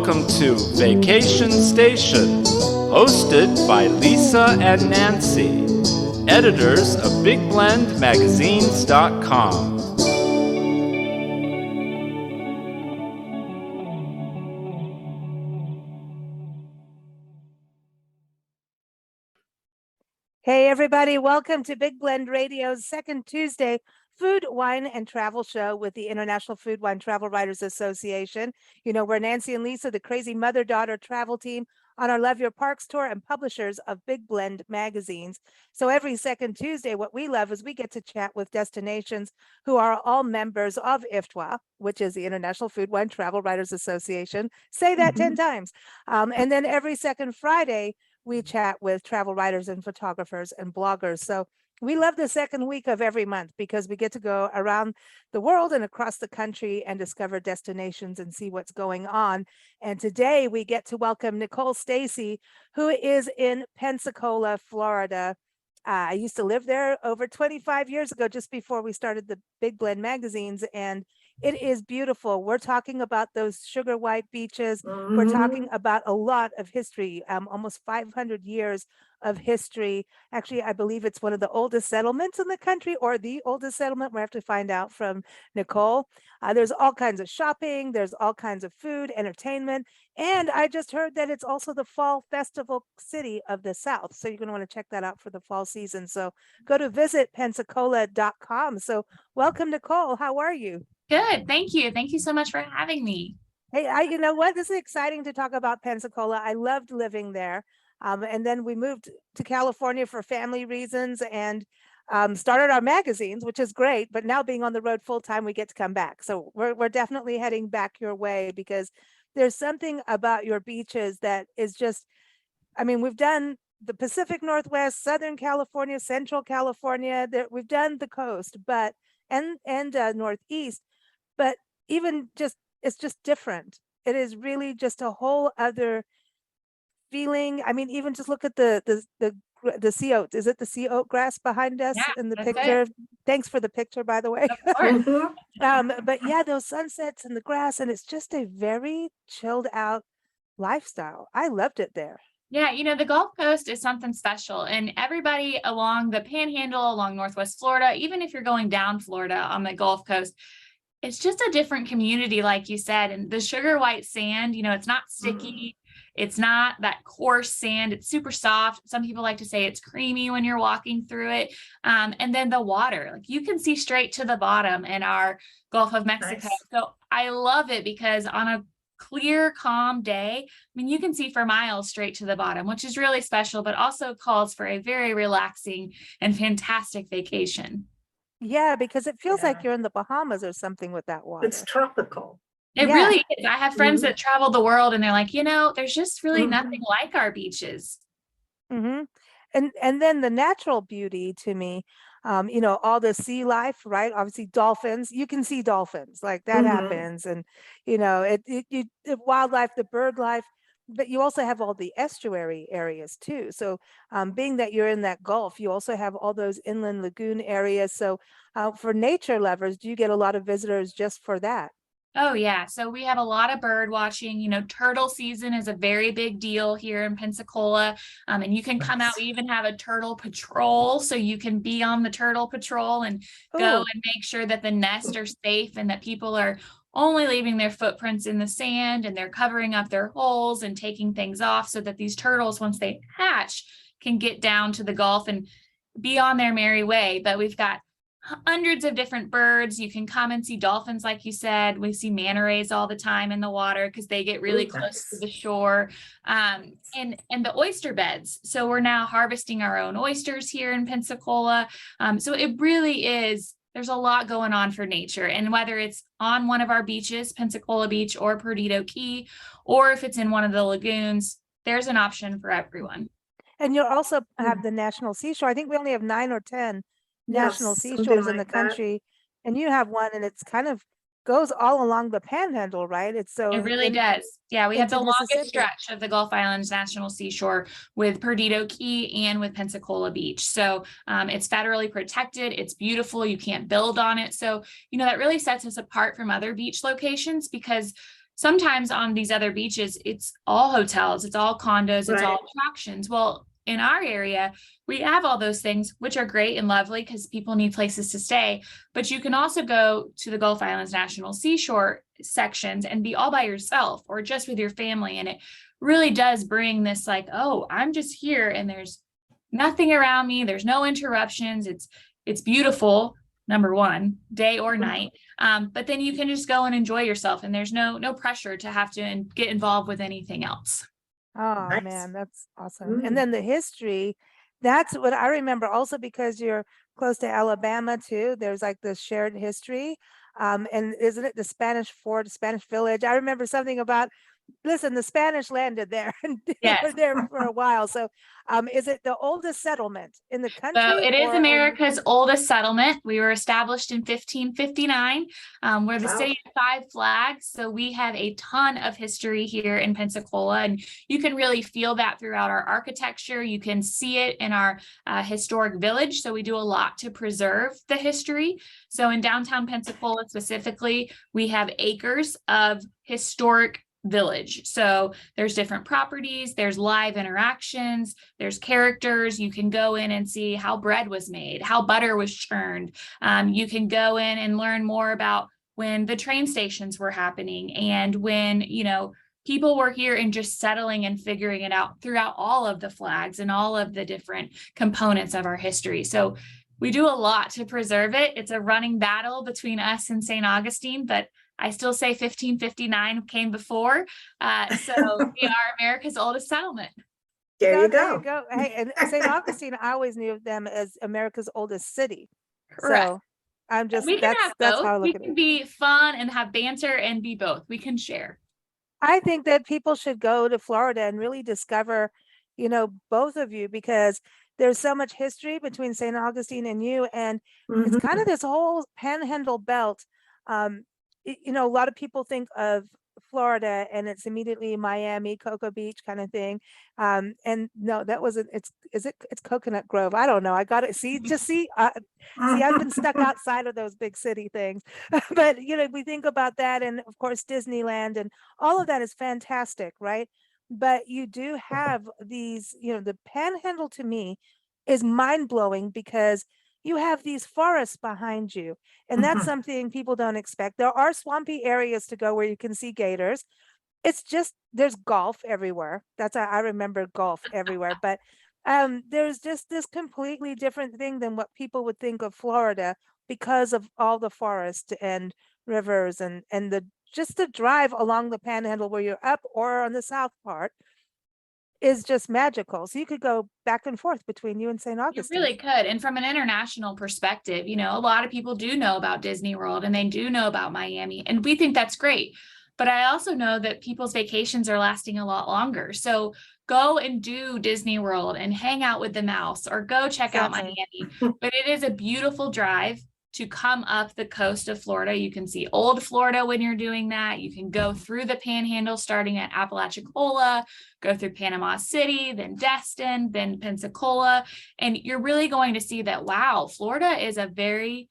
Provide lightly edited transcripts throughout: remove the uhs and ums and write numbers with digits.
Welcome to Vacation Station, hosted by Lisa and Nancy, editors of BigBlendMagazines.com. Hey everybody, welcome to Big Blend Radio's second Tuesday food, wine, and travel show with the International Food, Wine, Travel Writers Association. You know, we're Nancy and Lisa, the crazy mother-daughter travel team on our Love Your Parks tour and publishers of Big Blend magazines. So every second Tuesday, what we love is we get to chat with destinations who are all members of IFTWA, which is the International Food, Wine, Travel Writers Association. Say that 10 times. And then every second Friday, we chat with travel writers and photographers and bloggers. So we love the second week of every month because we get to go around the world and across the country and discover destinations and see what's going on. And today we get to welcome Nicole Stacey, who is in Pensacola, Florida. I used to live there over 25 years ago, just before we started the Big Blend magazines, and it is beautiful. We're talking about those sugar white beaches. We're talking about a lot of history, almost 500 years of history. Actually, I believe it's one of the oldest settlements in the country, or the oldest settlement. We have to find out from Nicole. There's all kinds of shopping. There's all kinds of food, entertainment. And I just heard that it's also the fall festival city of the South. So you're going to want to check that out for the fall season. So go to visitpensacola.com. So welcome, Nicole. How are you? Good. Thank you. Thank you so much for having me. Hey, you know what? This is exciting to talk about Pensacola. I loved living there. And then we moved to California for family reasons and started our magazines, which is great. But now being on the road full time, we get to come back. So we're definitely heading back your way because there's something about your beaches that is just, I mean, we've done the Pacific Northwest, Southern California, Central California, we've done the coast, but and Northeast, but even just, it's just different. It is really just a whole other feeling. I mean, even just look at the sea oat. Is it the sea oat grass behind us in the picture? Thanks for the picture, by the way. Of course. But yeah, those sunsets and the grass, and it's just a very chilled out lifestyle. I loved it there. Yeah, you know, the Gulf Coast is something special, and everybody along the Panhandle, along Northwest Florida, even if you're going down Florida on the Gulf Coast, it's just a different community, like you said. And the sugar white sand, you know, it's not sticky. It's not that coarse sand. It's super soft. Some people like to say it's creamy when you're walking through it. And then the water, like you can see straight to the bottom in our Gulf of Mexico. Nice. So I love it because on a clear, calm day, I mean, you can see for miles straight to the bottom, which is really special, but also calls for a very relaxing and fantastic vacation. Yeah, because it feels like you're in the Bahamas or something with that water. It's tropical. It really is. I have friends that travel the world and they're like, you know, there's just really nothing like our beaches. And then the natural beauty to me, you know, all the sea life, right? Obviously dolphins, you can see dolphins, like that happens. And, you know, the wildlife, the bird life, but you also have all the estuary areas too. So being that you're in that Gulf, you also have all those inland lagoon areas. So for nature lovers, do you get a lot of visitors just for that? Oh yeah. So we have a lot of bird watching. You know, turtle season is a very big deal here in Pensacola. And you can come out. We even have a turtle patrol. So you can be on the turtle patrol and go and make sure that the nests are safe and that people are only leaving their footprints in the sand and they're covering up their holes and taking things off so that these turtles, once they hatch, can get down to the Gulf and be on their merry way. But we've got hundreds of different birds. You can come and see dolphins, like you said. We see manta rays all the time in the water because they get really close to the shore. And the oyster beds. So we're now harvesting our own oysters here in Pensacola. So it really is, there's a lot going on for nature. And whether it's on one of our beaches, Pensacola Beach or Perdido Key, or if it's in one of the lagoons, there's an option for everyone. And you'll also have the National Seashore. I think we only have 9 or 10 national seashores in the country, and you have one, and it's kind of goes all along the Panhandle, right? It really does. Yeah, we have the longest stretch of the Gulf Islands National Seashore with Perdido Key and with Pensacola Beach. So it's federally protected. It's beautiful. You can't build on it. So, you know, that really sets us apart from other beach locations because sometimes on these other beaches, it's all hotels, it's all condos, it's all Right. attractions. Well, in our area, we have all those things, which are great and lovely because people need places to stay. But you can also go to the Gulf Islands National Seashore sections and be all by yourself or just with your family. And it really does bring this like, oh, I'm just here and there's nothing around me. There's no interruptions. It's beautiful, number one, day or night. But then you can just go and enjoy yourself and there's no pressure to have to get involved with anything else. Oh Nice. man, that's awesome. Mm. And then the history, that's what I remember also because you're close to Alabama too. There's like this shared history. And isn't it the Spanish Fort, Spanish Village? I remember something about, listen, the Spanish landed there and they were Yes. there for a while. So is it the oldest settlement in the country? So it is or- America's oldest settlement. We were established in 1559. We're the Wow. city of 5 flags. So we have a ton of history here in Pensacola, and you can really feel that throughout our architecture. You can see it in our historic village. So we do a lot to preserve the history. So in downtown Pensacola specifically, we have acres of historic village. So there's different properties, there's live interactions, there's characters. You can go in and see how bread was made, how butter was churned. You can go in and learn more about when the train stations were happening and when, people were here and just settling and figuring it out throughout all of the flags and all of the different components of our history. So we do a lot to preserve it. It's a running battle between us and St. Augustine, but I still say 1559 came before. So we are America's oldest settlement. There you There go. you go. Hey, and St. Augustine, I always knew of them as America's oldest city. Correct. So I'm just, We can have that's both. how I We look at can it. be fun and have banter and be both. We can share. I think that people should go to Florida and really discover, both of you, because there's so much history between St. Augustine and you. And it's Mhm. kind of this whole panhandle belt. A lot of people think of Florida and it's immediately Miami, Cocoa Beach kind of thing. And no, that wasn't, it's Coconut Grove. I don't know. I got it. See, I've been stuck outside of those big city things, but we think about that. And of course, Disneyland and all of that is fantastic. Right. But you do have these, the panhandle to me is mind blowing because you have these forests behind you. And that's Mhm. something people don't expect. There are swampy areas to go where you can see gators. It's just, there's golf everywhere. I remember golf everywhere. But there's just this completely different thing than what people would think of Florida because of all the forest and rivers and just the drive along the panhandle where you're up or on the south part is just magical. So you could go back and forth between you and St. You Augustine. really could. And from an international perspective, a lot of people do know about Disney World and they do know about Miami, and we think that's great. But I also know that people's vacations are lasting a lot longer. So go and do Disney World and hang out with the mouse or go check out Exactly. Miami. But it is a beautiful drive to come up the coast of Florida. You can see old Florida when you're doing that. You can go through the panhandle starting at Apalachicola, go through Panama City, then Destin, then Pensacola. And you're really going to see that, wow, Florida is a very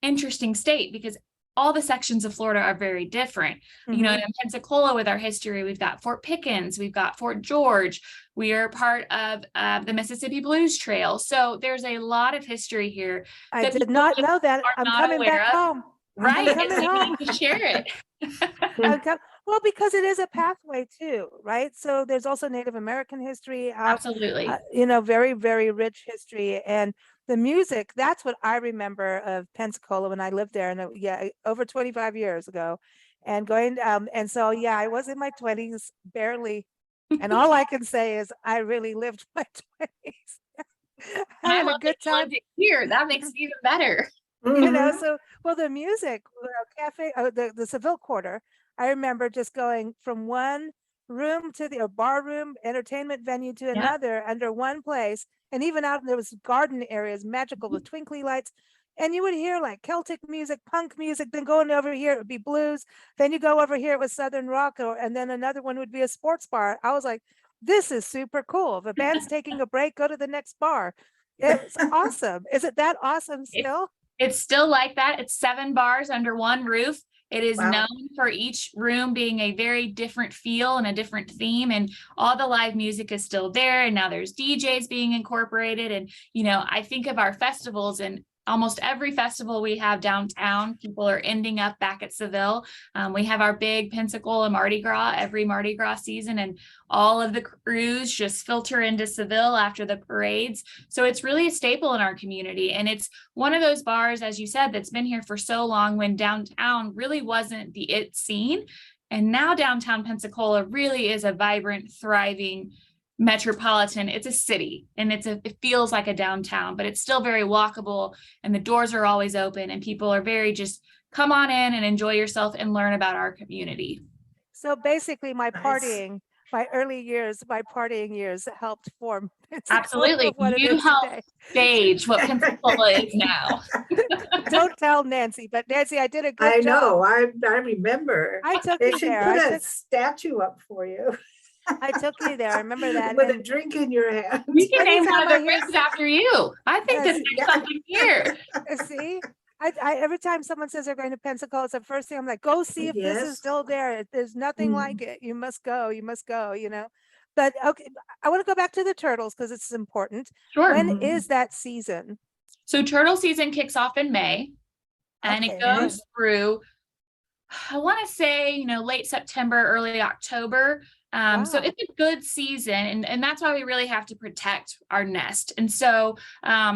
interesting state because all the sections of Florida are very different. Mhm. In Pensacola with our history, we've got Fort Pickens, we've got Fort George, we are part of the Mississippi Blues Trail. So there's a lot of history here. I that did people not just know that. are I'm not coming aware back of. home. Right. I'm coming And you home. need to share it. Well, because it is a pathway too, right? So there's also Native American history out, Absolutely. very, very rich history. And the music, that's what I remember of Pensacola when I lived there. And over 25 years ago. And and so, I was in my 20s, barely. And all I can say is I really lived my 20s. And I Having a love good that you time. lived it here. That makes it even better. Mhm. So, well, the music, cafe, the Seville Quarter, I remember just going from one room to the bar room, entertainment venue to Yeah. another under one place. And even out there was garden areas, magical with twinkly lights. And you would hear like Celtic music, punk music, then going over here, it would be blues. Then you go over here, it was Southern rock, and then another one would be a sports bar. I was like, this is super cool. If a band's taking a break, go to the next bar. It's awesome. Is it that awesome still? It's still like that. It's 7 bars under one roof. It is Wow. known for each room being a very different feel and a different theme, and all the live music is still there. And now there's DJs being incorporated. And, I think of our festivals, and almost every festival we have downtown, people are ending up back at Seville. We have our big Pensacola Mardi Gras every Mardi Gras season, and all of the crews just filter into Seville after the parades. So it's really a staple in our community. And it's one of those bars, as you said, that's been here for so long, when downtown really wasn't the it scene. And now downtown Pensacola really is a vibrant, thriving metropolitan. It's a city, and it feels like a downtown, but it's still very walkable, and the doors are always open, and people are very just come on in and enjoy yourself and learn about our community. So basically my Nice. early years, my partying years helped form Pensacola Absolutely. of what it You is help today. stage what Pensacola is now. Don't tell Nancy, but Nancy, I did a good I job. know, I remember. I took They you should there. put I a took, statue up for you I took you there. I remember that. with a And drink in your hand. We can name Anytime one of I the hear rooms after you. I think that Yes. there's something here. see, I every time someone says they're going to Pensacola, it's the first thing I'm like, go see if this is Yes. still there. There's nothing Mhm. like it. You must go. You must go, But okay, I want to go back to the turtles because it's important. Sure. When Mhm. is that season? So turtle season kicks off in May, and it Okay, goes through, I want to say, late September, early October. So Wow. it's a good season, and that's why we really have to protect our nest. And so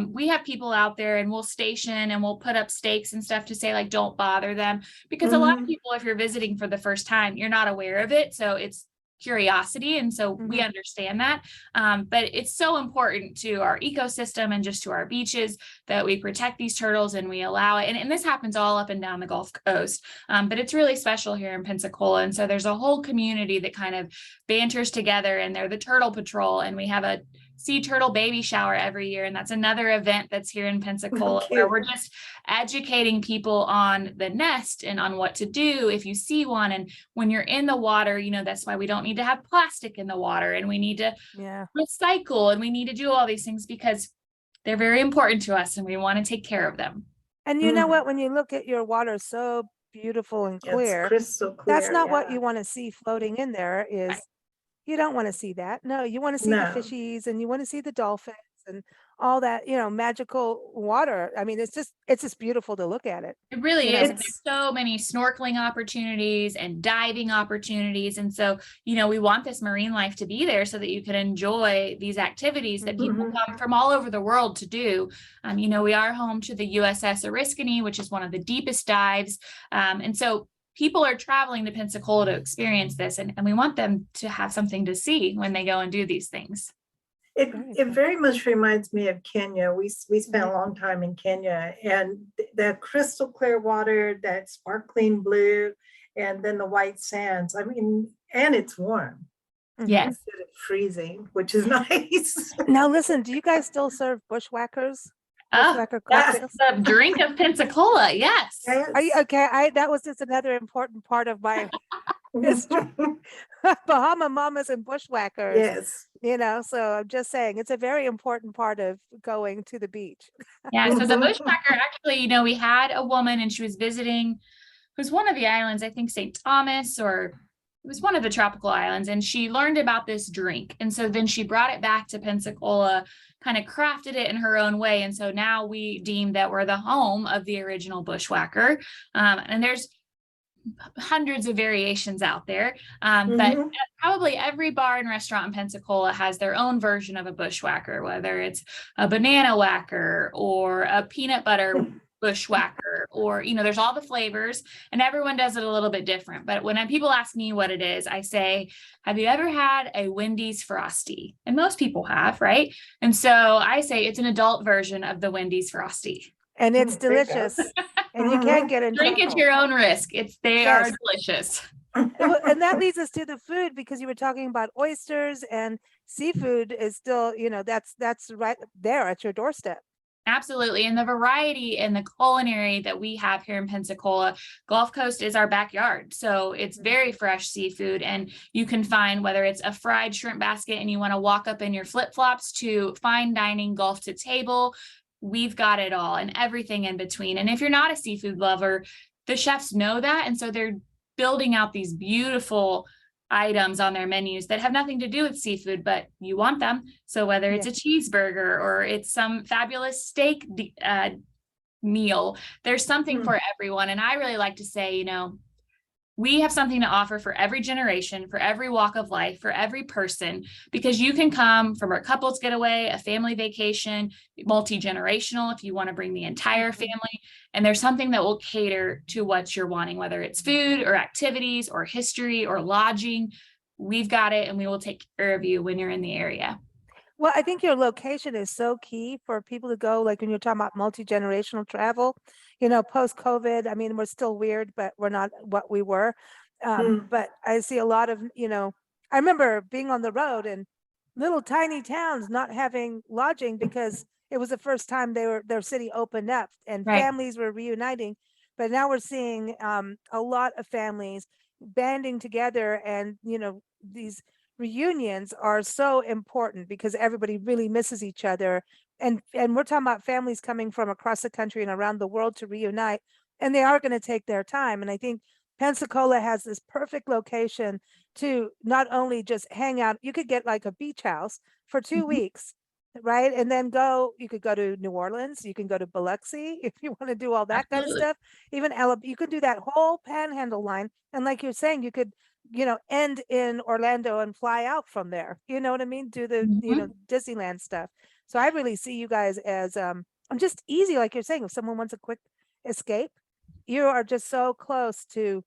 we have people out there, and we'll station and we'll put up stakes and stuff to say, like, don't bother them, because a lot of Mhm. people, if you're visiting for the first time, you're not aware of it. So it's curiosity. And so we Mhm. understand that. But it's so important to our ecosystem and just to our beaches that we protect these turtles and we allow it. And this happens all up and down the Gulf Coast. But it's really special here in Pensacola. And so there's a whole community that kind of banters together, and they're the Turtle Patrol. And we have a sea turtle baby shower every year. And that's another event that's here in Pensacola, where Cute. we're just educating people on the nest and on what to do if you see one. And when you're in the water, that's why we don't need to have plastic in the water, and we need to Yeah. recycle, and we need to do all these things because they're very important to us, and we want to take care of them. And you know Mhm. what? When you look at your water so beautiful and It's clear, crystal that's clear, not what yeah. you want to see floating in there Right. you don't want to see that. No, you want to see the No. fishies and you want to see the dolphins and all that, magical water. I mean, it's just beautiful to look at it. It really You is. know, And there's so many snorkeling opportunities and diving opportunities. And so, we want this marine life to be there so that you can enjoy these activities that people Mhm. come from all over the world to do. We are home to the USS Oriskany, which is one of the deepest dives. And so people are traveling to Pensacola to experience this, and we want them to have something to see when they go and do these things. It Very it cool. very much reminds me of Kenya. We spent Mhm. a long time in Kenya, and the crystal clear water, that sparkling blue, and then the white sands. I mean, and it's warm Mhm. Yes. instead of freezing, which is nice. Now listen, do you guys still serve bushwhackers? Oh, Bushwhacker that's cocktails? the drink of Pensacola. Yes. Are you Yes. okay? That was just another important part of my history. Bahama Mamas and bushwhackers, Yes. so I'm just saying it's a very important part of going to the beach. Yeah, so the Mhm. bushwhacker, actually, we had a woman, and she was visiting, it was one of the islands, I think St. Thomas, or it was one of the tropical islands, and she learned about this drink. And so then she brought it back to Pensacola, kind of crafted it in her own way. And so now we deem that we're the home of the original bushwhacker. And there's hundreds of variations out there. But Mhm. probably every bar and restaurant in Pensacola has their own version of a bushwhacker, whether it's a banana whacker or a peanut butter bushwhacker, or, there's all the flavors, and everyone does it a little bit different. But when people ask me what it is, I say, have you ever had a Wendy's Frosty? And most people have, right? And so I say it's an adult version of the Wendy's Frosty. And it's There you go. delicious. And you can't get in Drink at trouble. your own risk. They are Yes. delicious. And that leads us to the food, because you were talking about oysters, and seafood is still, that's right there at your doorstep. Absolutely. And the variety and the culinary that we have here in Pensacola, Gulf Coast is our backyard. So it's very fresh seafood. And you can find, whether it's a fried shrimp basket and you want to walk up in your flip-flops, to fine dining, Gulf to table, we've got it all, and everything in between. And if you're not a seafood lover, the chefs know that. And so they're building out these beautiful items on their menus that have nothing to do with seafood, but you want them. So whether it's a cheeseburger or it's some fabulous steak meal, there's something for everyone. And I really like to say, you know, we have something to offer for every generation, for every walk of life, for every person, because you can come from a couples getaway, a family vacation, multi-generational, if you want to bring the entire family. And there's something that will cater to what you're wanting, whether it's food or activities or history or lodging. We've got it, and we will take care of you when you're in the area. Well, I think your location is so key for people to go, like when you're talking about multi-generational travel, you know, post-COVID. I mean, we're still weird, but we're not what we were. But I see a lot of, you know, I remember being on the road in little tiny towns not having lodging because it was the first time their city opened up and families were reuniting. But now we're seeing a lot of families banding together, and, you know, these reunions are so important because everybody really misses each other. And we're talking about families coming from across the country and around the world to reunite, and they are going to take their time. And I think Pensacola has this perfect location to not only just hang out, you could get like a beach house for 2 weeks, right? And then you could go to New Orleans, you can go to Biloxi if you want to do all that kind of stuff. Even you could do that whole panhandle line. And like you're saying, you could, you know, end in Orlando and fly out from there. You know what I mean? Do the, you know, Disneyland stuff. So I really see you guys as I'm just easy, like you're saying, if someone wants a quick escape, you are just so close to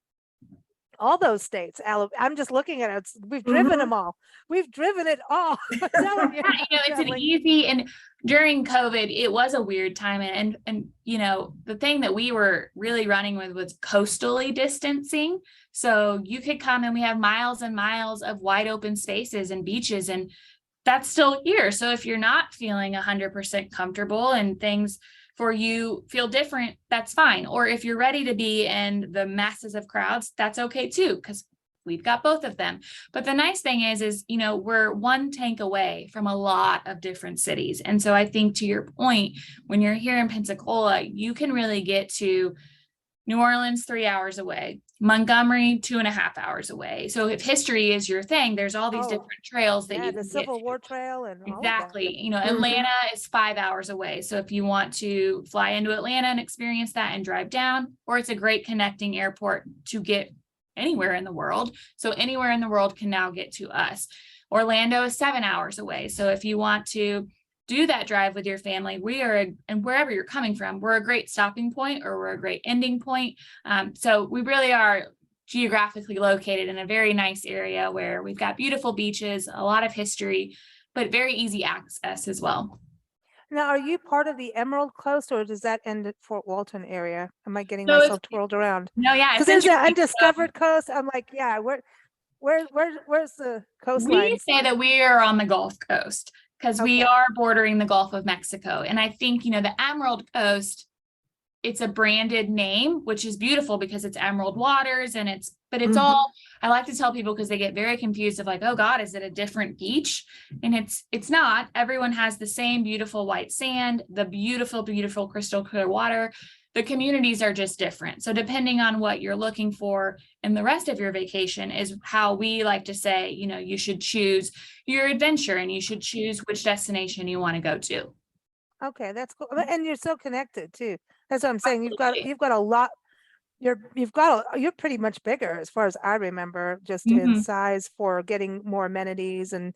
all those states. I'm just looking at it. We've driven them all. We've driven it all. I'm telling you. You know, it's an easy, and during COVID, it was a weird time. And, you know, the thing that we were really running with was coastally distancing. So you could come, and we have miles and miles of wide open spaces and beaches, and that's still here. So if you're not feeling 100% comfortable and things for you feel different, that's fine. Or if you're ready to be in the masses of crowds, that's okay too, because we've got both of them. But the nice thing is, you know, we're one tank away from a lot of different cities. And so I think, to your point, when you're here in Pensacola, you can really get to New Orleans 3 hours away, Montgomery 2.5 hours away. So if history is your thing, there's all these different trails that you the can Civil War Trail and exactly. You know, Atlanta is 5 hours away. So if you want to fly into Atlanta and experience that and drive down, or it's a great connecting airport to get anywhere in the world. So anywhere in the world can now get to us. Orlando is 7 hours away. So if you want to do that drive with your family, we are, and wherever you're coming from, we're a great stopping point, or we're a great ending point. So we really are geographically located in a very nice area where we've got beautiful beaches, a lot of history, but very easy access as well. Now, are you part of the Emerald Coast, or does that end at Fort Walton area? Am I getting myself twirled around? No, yeah. Because there's the undiscovered coast. I'm like, yeah, where's the coastline? We say that we are on the Gulf Coast, because we are bordering the Gulf of Mexico. And I think, you know, the Emerald Coast, it's a branded name, which is beautiful because it's emerald waters, and it's all, I like to tell people, because they get very confused of like, oh God, is it a different beach? And it's not. Everyone has the same beautiful white sand, the beautiful, beautiful crystal clear water. The communities are just different. So depending on what you're looking for in the rest of your vacation is how we like to say, you know, you should choose your adventure, and you should choose which destination you want to go to. Okay, that's cool. And you're so connected too. That's what I'm saying. You've got a lot. You're pretty much bigger, as far as I remember, just in size, for getting more amenities and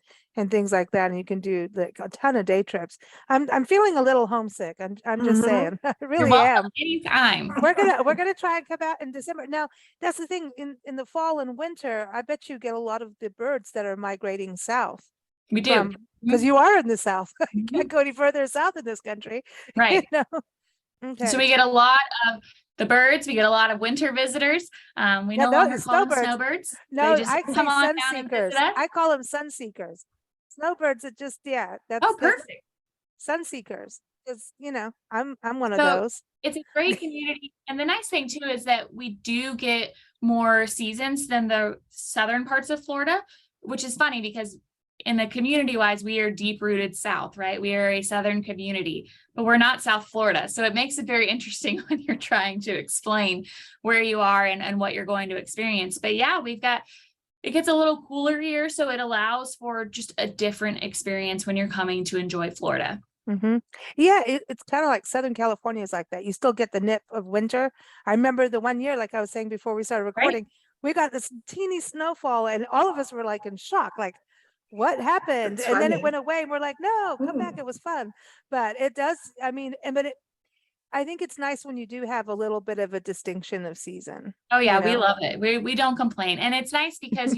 things like that. And you can do like a ton of day trips. I'm feeling a little homesick. I'm just saying. I really am. Anytime. We're gonna try and come out in December. Now, that's the thing. In the fall and winter, I bet you get a lot of the birds that are migrating south. We do. Because you are in the South. You can't go any further south in this country. Right. You know? Okay. So we get a lot of the birds. We get a lot, winter visitors. We no longer call them snowbirds. No, I say sun seekers. I call them sun seekers. Snowbirds are just, that's perfect. Sun seekers. Because, you know, I'm one of those. It's a great community. And the nice thing too is that we do get more seasons than the southern parts of Florida, which is funny because in the community wise, we are deep rooted South, right? We are a Southern community, but we're not South Florida. So it makes it very interesting when you're trying to explain where you are and what you're going to experience. But yeah, it gets a little cooler here. So it allows for just a different experience when you're coming to enjoy Florida. Mm-hmm. Yeah, it's kind of like Southern California is like that. You still get the nip of winter. I remember the one year, like I was saying before we started recording, we got this teeny snowfall and all of us were like in shock, like, what happened? That's And then it funny. went away and we're like, no, come back. Mm. It was fun. But it does, I mean, I think it's nice when you do have a little bit of a distinction of season. Oh yeah, you we know? love it. We don't complain. And it's nice because,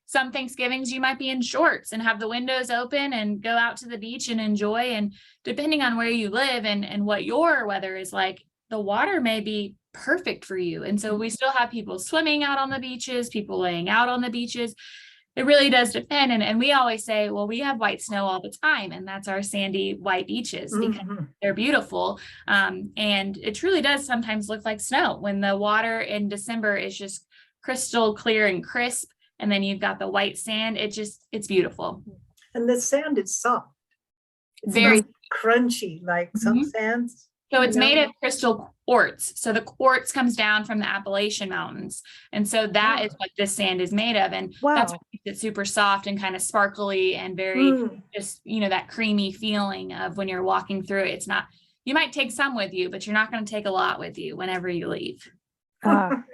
some Thanksgivings you might be in shorts and have the windows open and go out to the beach and enjoy. And depending on where you live and what your weather is like, the water may be perfect for you. And so we still have people swimming out on the beaches, people laying out on the beaches. It really does depend. And we always say, well, we have white snow all the time, and that's our sandy white beaches because they're beautiful. And it truly does sometimes look like snow when the water in December is just crystal clear and crisp. And then you've got the white sand. It's beautiful. And the sand is soft. It's Very not crunchy like some sands. So it's made of crystal quartz. So the quartz comes down from the Appalachian Mountains. And so that is what this sand is made of. And that's what makes it super soft and kind of sparkly and very just, that creamy feeling of when you're walking through it. It's not, you might take some with you, but you're not going to take a lot with you whenever you leave.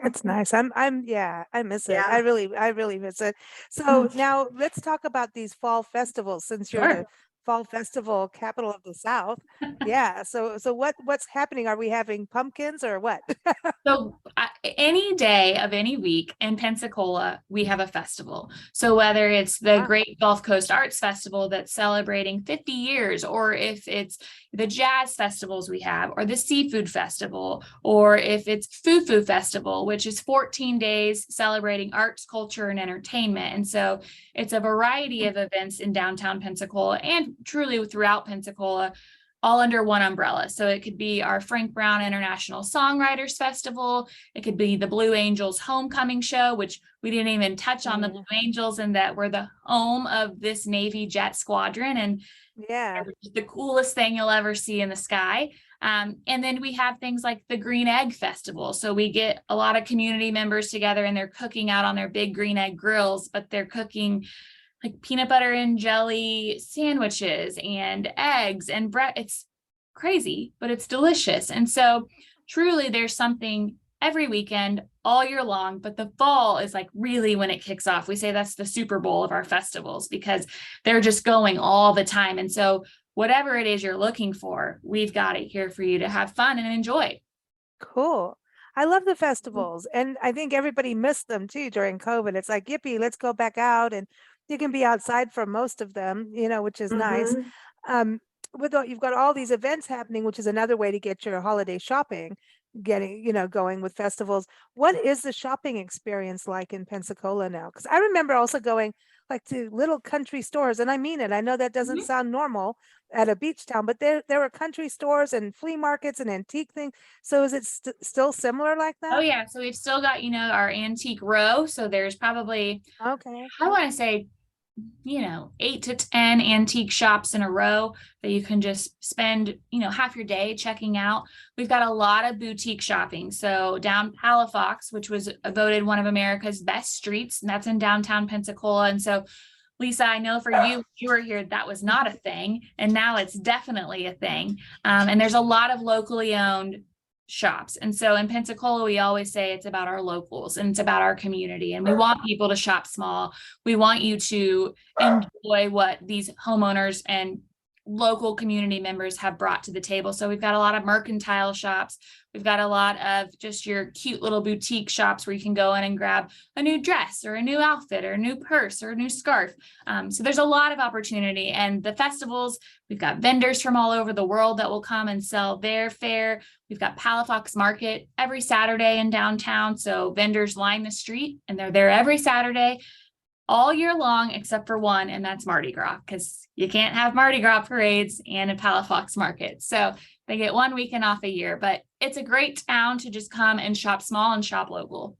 It's nice. I miss it. Yeah. I really miss it. So now let's talk about these fall festivals since you're the fall festival capital of the South. Yeah. So what's happening? Are we having pumpkins or what? So any day of any week in Pensacola, we have a festival. So whether it's the Great Gulf Coast Arts Festival that's celebrating 50 years, or if it's the jazz festivals we have, or the seafood festival, or if it's Food Festival, which is 14 days celebrating arts, culture, and entertainment. And so it's a variety of events in downtown Pensacola and truly throughout Pensacola, all under one umbrella. So it could be our Frank Brown International Songwriters Festival. It could be the Blue Angels Homecoming Show, which we didn't even touch on the Blue Angels, and that we're the home of this Navy jet squadron. And the coolest thing you'll ever see in the sky. And then we have things like the Green Egg Festival. So we get a lot of community members together and they're cooking out on their big green egg grills, but they're cooking like peanut butter and jelly sandwiches and eggs and bread. It's crazy, but it's delicious. And so truly there's something every weekend all year long, but the fall is like really when it kicks off. We say that's the Super Bowl of our festivals because they're just going all the time. And so whatever it is you're looking for, we've got it here for you to have fun and enjoy. Cool. I love the festivals. And I think everybody missed them too during COVID. It's like, yippee, let's go back out. And you can be outside for most of them, which is nice. You've got all these events happening, which is another way to get your holiday shopping going with festivals. What is the shopping experience like in Pensacola now? Because I remember also going like to little country stores, and I mean it. I know that doesn't sound normal at a beach town, but there were country stores and flea markets and antique things. So is it still similar like that? Oh yeah, so we've still got our antique row. So there's probably I want to say 8 to 10 antique shops in a row that you can just spend, half your day checking out. We've got a lot of boutique shopping. So down Palafox, which was voted one of America's best streets, and that's in downtown Pensacola. And so Lisa, I know for you were here, that was not a thing. And now it's definitely a thing. And there's a lot of locally owned shops. And so in Pensacola, we always say it's about our locals and it's about our community. And we want people to shop small. We want you to enjoy what these homeowners and local community members have brought to the table. So we've got a lot of mercantile shops. We've got a lot of just your cute little boutique shops where you can go in and grab a new dress or a new outfit or a new purse or a new scarf. So there's a lot of opportunity. And the festivals, we've got vendors from all over the world that will come and sell their fare. We've got Palafox Market every Saturday in downtown. So vendors line the street and they're there every Saturday all year long, except for one, and that's Mardi Gras, because you can't have Mardi Gras parades and a Palafox Market. So they get one weekend off a year, but it's a great town to just come and shop small and shop local.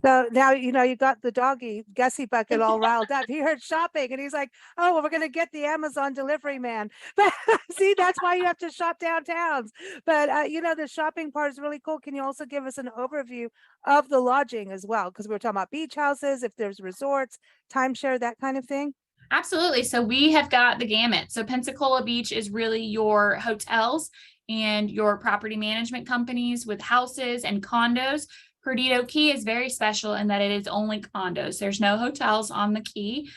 So now, you got the doggy Gussie bucket all riled up. He heard shopping and he's like, oh, well, we're going to get the Amazon delivery man. But see, that's why you have to shop downtowns. But, the shopping part is really cool. Can you also give us an overview of the lodging as well? Because we were talking about beach houses, if there's resorts, timeshare, that kind of thing. Absolutely. So we have got the gamut. So Pensacola Beach is really your hotels and your property management companies with houses and condos. Perdido Key is very special in that it is only condos. There's no hotels on the key.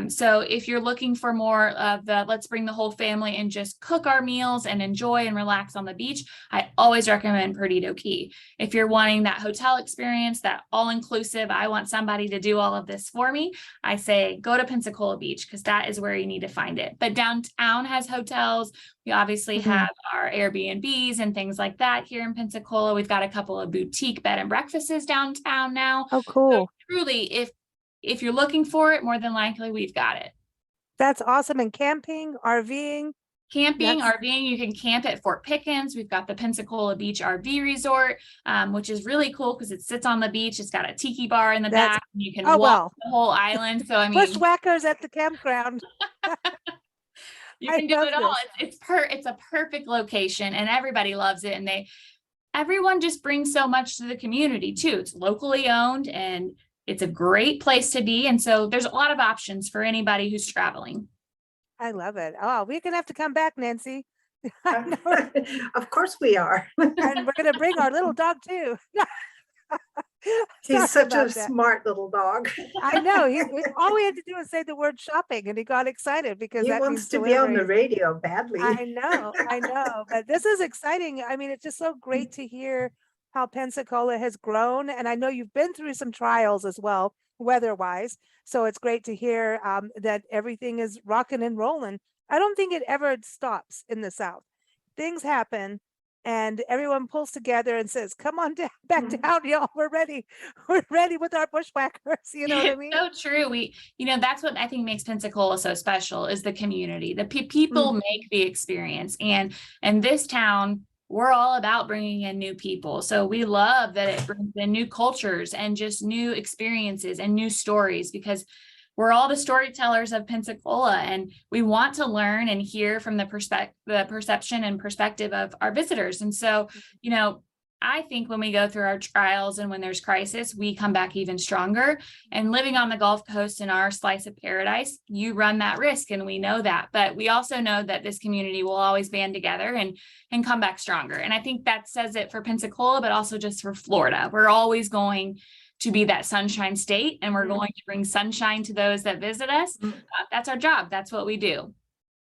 So if you're looking for more of the, let's bring the whole family and just cook our meals and enjoy and relax on the beach, I always recommend Perdido Key. If you're wanting that hotel experience, that all-inclusive, I want somebody to do all of this for me, I say go to Pensacola Beach because that is where you need to find it. But downtown has hotels. We obviously have our Airbnbs and things like that here in Pensacola. We've got a couple of boutique bed and breakfasts downtown now. Oh, cool. So truly, if you're looking for it, more than likely we've got it. That's awesome. And camping, RVing. Camping, RVing, you can camp at Fort Pickens. We've got the Pensacola Beach RV Resort, which is really cool because it sits on the beach. It's got a tiki bar in the back. And you can walk the whole island. So I mean, bushwhackers at the campground. You can do it all. It's a perfect location and everybody loves it. And everyone just brings so much to the community too. It's locally owned and it's a great place to be. And so there's a lot of options for anybody who's traveling. I love it. Oh, we're going to have to come back, Nancy. Of course we are. And we're going to bring our little dog too. He's such a smart little dog. I know. All we had to do was say the word shopping and he got excited because he wants to be on the radio badly. I know. But this is exciting. I mean, it's just so great to hear how Pensacola has grown. And I know you've been through some trials as well, weather-wise. So it's great to hear that everything is rocking and rolling. I don't think it ever stops in the South. Things happen. And everyone pulls together and says, come on down, back down, y'all. We're ready. We're ready with our bushwhackers. You know what I mean? So true. That's what I think makes Pensacola so special is the community. The people make the experience. And this town, we're all about bringing in new people. So we love that it brings in new cultures and just new experiences and new stories because we're all the storytellers of Pensacola and we want to learn and hear from the perception and perspective of our visitors. And so, I think when we go through our trials and when there's crisis, we come back even stronger. And living on the Gulf Coast in our slice of paradise, you run that risk and we know that. But we also know that this community will always band together and come back stronger. And I think that says it for Pensacola, but also just for Florida. We're always going to be that sunshine state and we're going to bring sunshine to those that visit us. That's our job. That's what we do.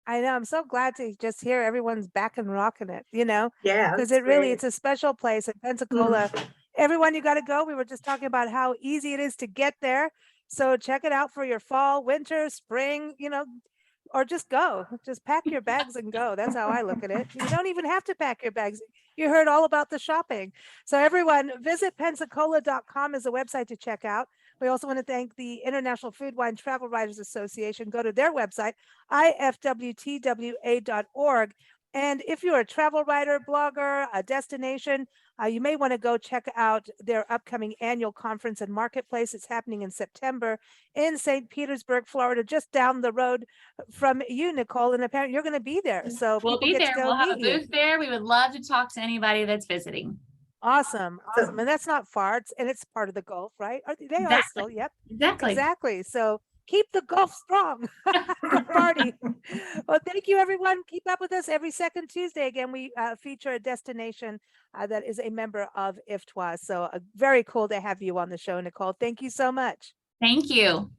I know. I'm so glad to just hear everyone's back and rocking it, Yeah. Because it's a special place in Pensacola. Everyone, you got to go. We were just talking about how easy it is to get there. So check it out for your fall, winter, spring, or just go. Just pack your bags and go. That's how I look at it. You don't even have to pack your bags. You heard all about the shopping. So everyone, visit Pensacola.com is a website to check out. We also want to thank the International Food, Wine, Travel Writers Association. Go to their website, ifwtwa.org. And if you're a travel writer, blogger, a destination, you may want to go check out their upcoming annual conference and marketplace. It's happening in September in St. Petersburg, Florida, just down the road from you, Nicole. And apparently you're going to be there. So we'll be there. We'll have a booth there. We would love to talk to anybody that's visiting. Awesome. And that's not far. It's part of the Gulf, right? They are still. Yep. Exactly. So keep the Gulf strong. Good party. Well, thank you, everyone. Keep up with us every second Tuesday. Again, we feature a destination that is a member of IFTWA. So very cool to have you on the show, Nicole. Thank you so much. Thank you.